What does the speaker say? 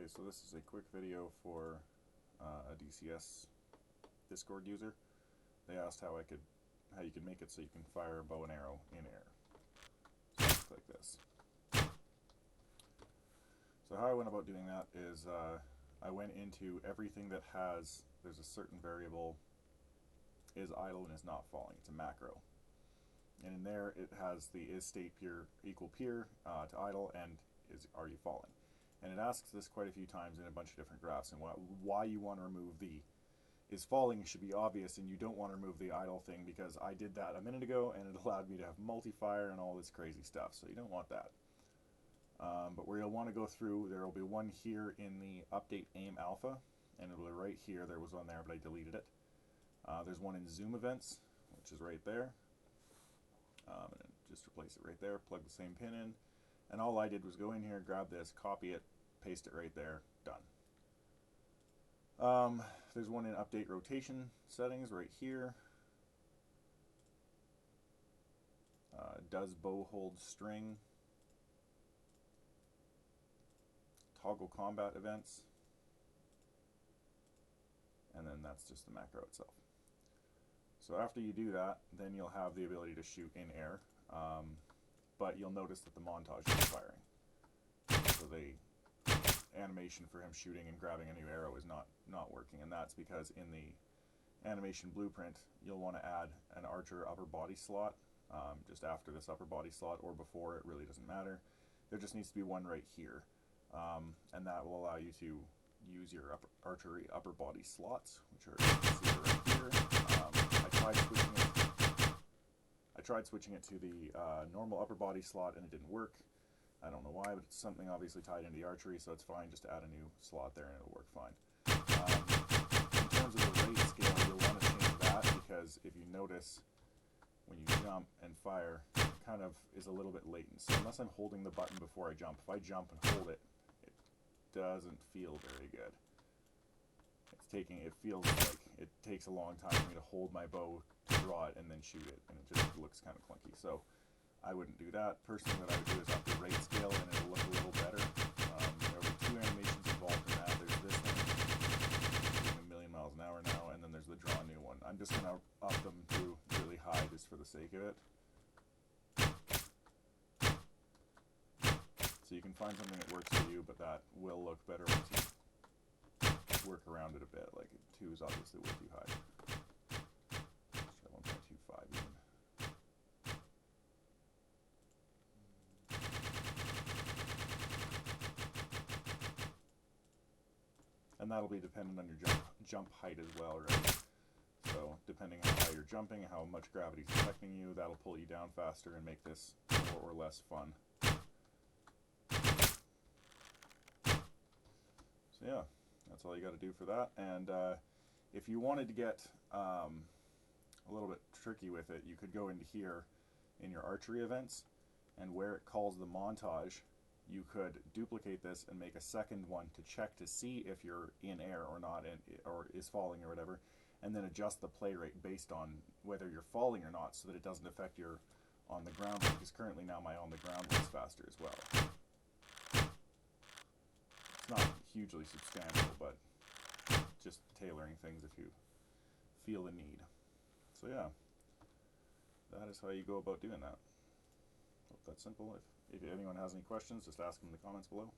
Okay, so this is a quick video for a DCS Discord user. They asked how you could make it so you can fire a bow and arrow in air. So let's click this. So how I went about doing that is I went into everything that there's a certain variable is idle and is not falling. It's a macro. And in there it has the is state peer equal peer to idle and are you falling. And it asks this quite a few times in a bunch of different graphs, and why you want to remove the is falling should be obvious, and you don't want to remove the idle thing because I did that a minute ago and it allowed me to have multi-fire and all this crazy stuff, so you don't want that. But where you'll want to go through, there will be one here in the update aim alpha, and it'll be right here. There was one there but I deleted it. There's one in zoom events, which is right there, and just replace it right there, plug the same pin in, and all I did was go in here, grab this, copy it, paste it right there, done. There's one in update rotation settings right here. Does bow hold string, toggle combat events, and then that's just the macro itself. So after you do that, then you'll have the ability to shoot in air, but you'll notice that the montage is firing. So the animation for him shooting and grabbing a new arrow is not working, and that's because in the animation blueprint you'll want to add an archer upper body slot just after this upper body slot, or before, it really doesn't matter. There just needs to be one right here, and that will allow you to use your archery upper body slots, which are right here. I tried switching it to the normal upper body slot and it didn't work. I don't know why, but it's something obviously tied into the archery, so it's fine just to add a new slot there and it'll work fine. In terms of the rate scale, you'll want to change that because if you notice, when you jump and fire, it kind of is a little bit latent. So unless I'm holding the button before I jump, if I jump and hold it, it doesn't feel very good. It feels like it takes a long time for me to hold my bow to draw it and then shoot it, and it just looks kind of clunky. So I wouldn't do that. Personally, what I would do is up the rate scale and it'll look a little better. There will be two animations involved in that. There's this one, doing 1,000,000 miles an hour now, and then there's the draw new one. I'm just going to up them to really high just for the sake of it. So you can find something that works for you, but that will look better once you work around it a bit. Like 2 is obviously way too high. Let's try 1.25 even. And that'll be dependent on your jump height as well, right? So depending on how you're jumping, how much gravity is affecting you, that'll pull you down faster and make this more or less fun. So yeah, that's all you got to do for that. And if you wanted to get a little bit tricky with it, you could go into here in your archery events, and where it calls the montage, you could duplicate this and make a second one to check to see if you're in air or not, or is falling or whatever, and then adjust the play rate based on whether you're falling or not, so that it doesn't affect your on the ground, because currently now my on the ground is faster as well. It's not hugely substantial, but just tailoring things if you feel the need. So yeah, that is how you go about doing that. Hope that's simple. If anyone has any questions, just ask them in the comments below.